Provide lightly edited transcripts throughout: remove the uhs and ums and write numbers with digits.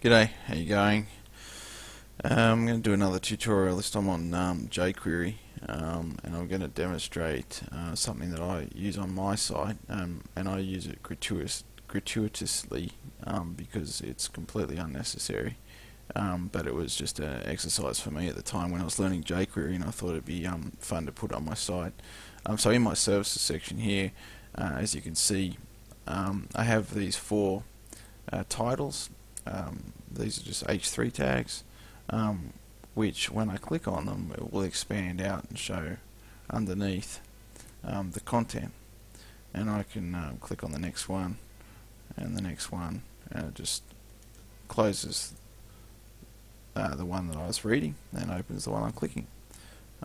G'day, how you going? I'm going to do another tutorial. This time on JQuery, and I'm going to demonstrate something that I use on my site, and I use it gratuitously because it's completely unnecessary. But it was just an exercise for me at the time when I was learning JQuery, and I thought it'd be fun to put on my site. So in my services section here, as you can see, I have these four titles. These are just H3 tags, which when I click on them it will expand out and show underneath the content, and I can click on the next one and the next one, and it just closes the one that I was reading and opens the one I'm clicking.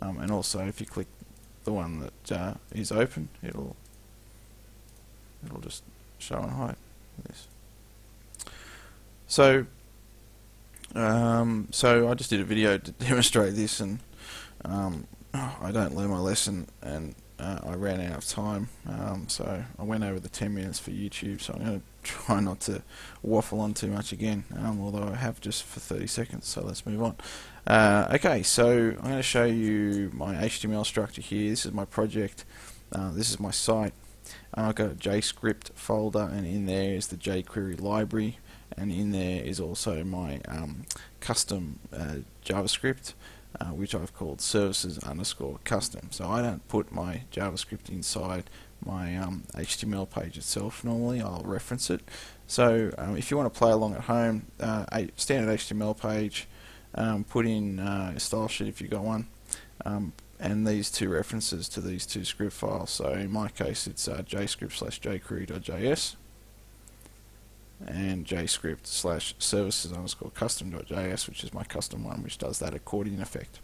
And also if you click the one that is open, it'll just show and hide this. So I just did a video to demonstrate this, and I don't learn my lesson, and I ran out of time, so I went over the 10 minutes for YouTube, so I'm going to try not to waffle on too much again, although I have just for 30 seconds, so let's move on. Okay, so I'm going to show you my HTML structure here. This is my project, this is my site. I've got a JScript folder, and in there is the jQuery library, and in there is also my custom JavaScript, which I've called services_custom. So I don't put my JavaScript inside my HTML page itself. Normally I'll reference it. So if you want to play along at home, a standard HTML page, put in a style sheet if you've got one, and these two references to these two script files. So in my case it's jscript/jquery.js and jscript/services_custom.js, which is my custom one, which does that accordion effect.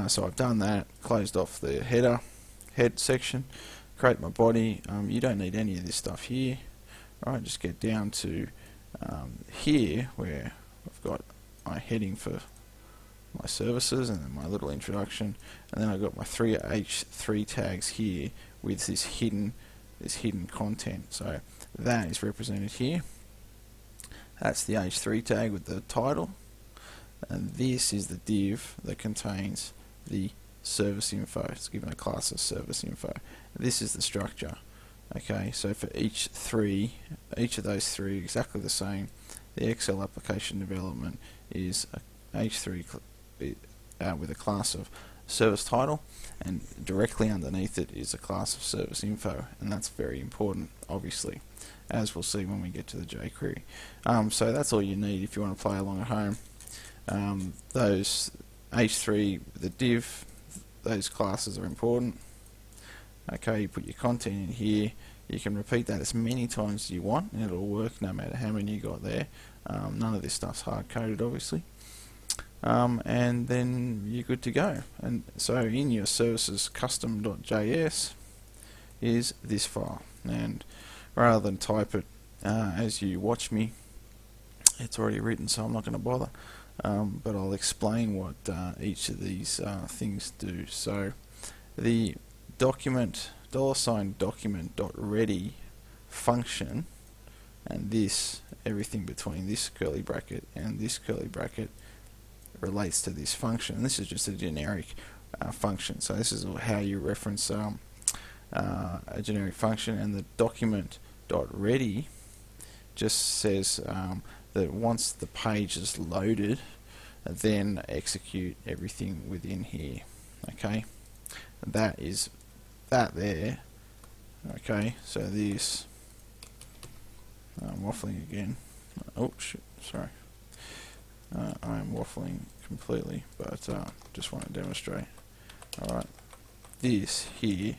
So I've done that, closed off the head section, create my body. You don't need any of this stuff here. Alright, just get down to here where I've got my heading for my services and then my little introduction, and then I've got my three H3 tags here with this hidden content. So that is represented here. That's the H3 tag with the title, and this is the div that contains the service info. It's given a class of service info. This is the structure. Okay, so for each of those three exactly the same. The Excel application development is a H3 with a class of service title, and directly underneath it is a class of service info, and that's very important, obviously, as we'll see when we get to the jQuery. So that's all you need if you want to play along at home. Those H3, the div, those classes are important. Okay, you put your content in here. You can repeat that as many times as you want, and it'll work no matter how many you got there. None of this stuff's hard-coded, obviously. And then you're good to go. And so in your services custom.js is this file, and rather than type it as you watch me, it's already written, so I'm not going to bother, but I'll explain what each of these things do. So the document $document.ready function, and this, everything between this curly bracket and this curly bracket relates to this function. And this is just a generic function, so this is how you reference a generic function. And the document.ready just says that once the page is loaded, then execute everything within here. Okay, that is that there. Okay, so this, I'm waffling again. Oh shit, sorry. I am waffling completely, but just want to demonstrate. Alright, this here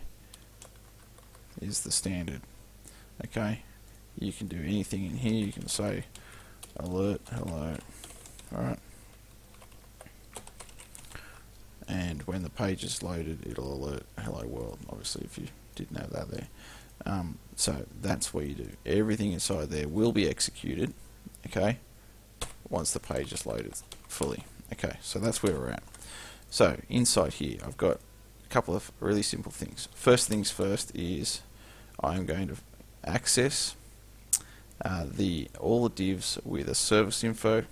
is the standard. Okay, you can do anything in here. You can say alert, hello. Alright, and when the page is loaded, it'll alert hello world, obviously, if you didn't have that there. So that's what you do. Everything inside there will be executed, okay, once the page is loaded fully. Okay, so that's where we're at. So inside here I've got a couple of really simple things. First things first is I'm going to access all the divs with a service info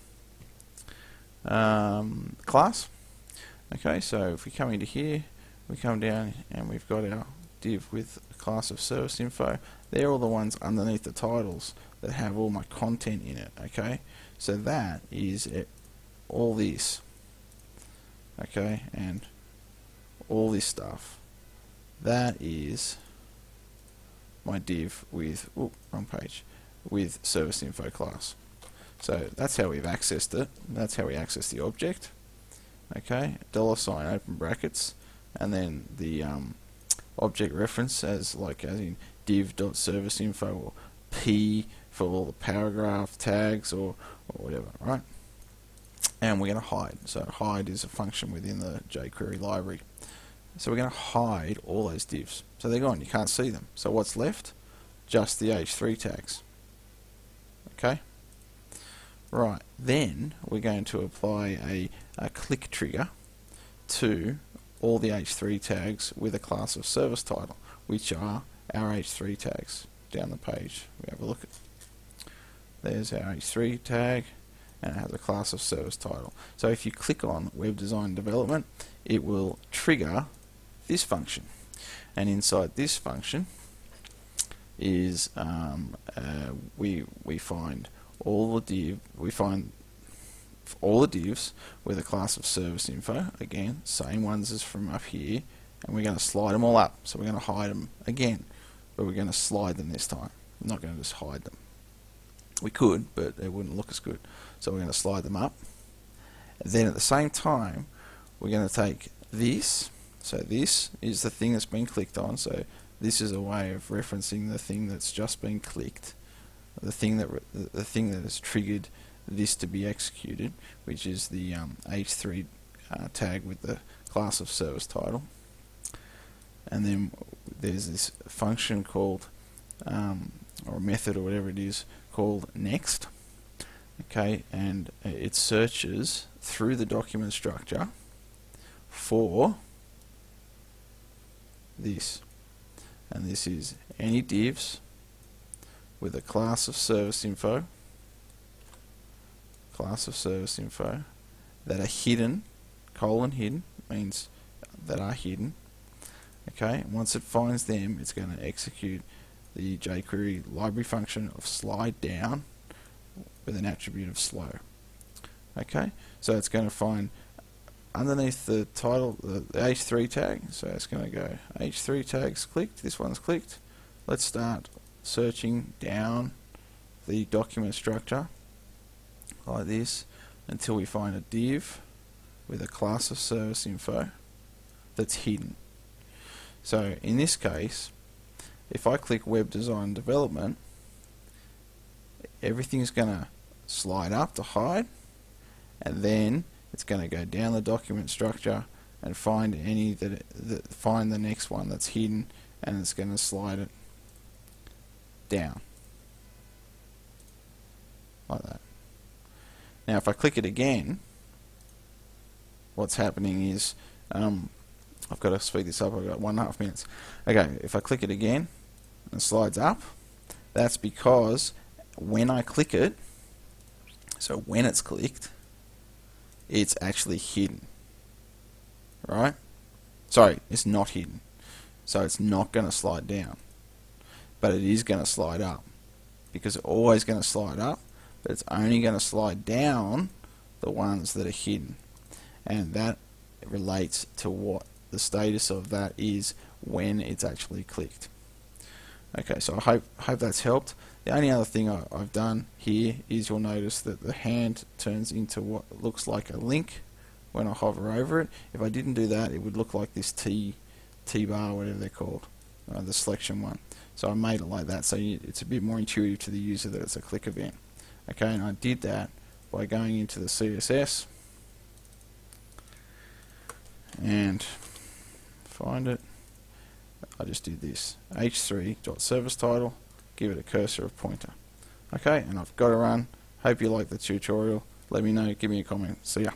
class. Okay, so if we come into here, we come down and we've got our div with a class of service info. They're all the ones underneath the titles that have all my content in it. Okay, so that is all this. Okay, and all this stuff. That is my div with wrong page with service info class. So that's how we've accessed it. That's how we access the object. Okay, $sign open brackets, and then the object reference as in div.serviceinfo, or P for all the paragraph tags or whatever, right? And we're going to hide. So hide is a function within the JQuery library. So we're going to hide all those divs. So they're gone. You can't see them. So what's left? Just the h3 tags. Okay. Right, then we're going to apply a click trigger to all the h3 tags with a class of service title, which are our h3 tags. Down the page, we have a look at. There's our h3 tag, and it has a class of service title. So if you click on Web Design Development, it will trigger this function, and inside this function is we find all the divs with a class of service info, again same ones as from up here, and we're going to slide them all up. So we're going to hide them again, but we're going to slide them this time. I'm not going to just hide them. We could, but it wouldn't look as good. So we're going to slide them up. And then at the same time, we're going to take this. So this is the thing that's been clicked on. So this is a way of referencing the thing that's just been clicked. The thing that has triggered this to be executed, which is the h3 tag with the class of service title. And then there's this function called, or a method or whatever it is, called next. Okay, and it searches through the document structure for this, and this is any divs with a class of service info that are hidden, hidden means that are hidden. Okay, and once it finds them, it's going to execute the JQuery library function of slide down with an attribute of slow. Okay, so it's going to find underneath the title the h3 tag, so it's going to go h3 tags clicked, this one's clicked. Let's start searching down the document structure like this until we find a div with a class of service info that's hidden. So in this case, if I click Web Design Development, everything's going to slide up to hide, and then it's going to go down the document structure and find any find the next one that's hidden, and it's going to slide it down like that. Now if I click it again, what's happening is I've got to speed this up, I've got 1.5 minutes. Okay, if I click it again and it slides up, that's because when I click it, so when it's clicked, it's actually hidden, right? Sorry, it's not hidden, so it's not going to slide down, but it is going to slide up, because it's always going to slide up, but it's only going to slide down the ones that are hidden, and that relates to what the status of that is when it's actually clicked. Okay, so I hope that's helped. The only other thing I've done here is you'll notice that the hand turns into what looks like a link when I hover over it. If I didn't do that, it would look like this T-bar, whatever they're called, the selection one. So I made it like that, so it's a bit more intuitive to the user that it's a click event. Okay, and I did that by going into the CSS and find it. I just did this h3.serviceTitle, give it a cursor of pointer. Okay, and I've got to run. Hope you like the tutorial. Let me know, give me a comment. See ya.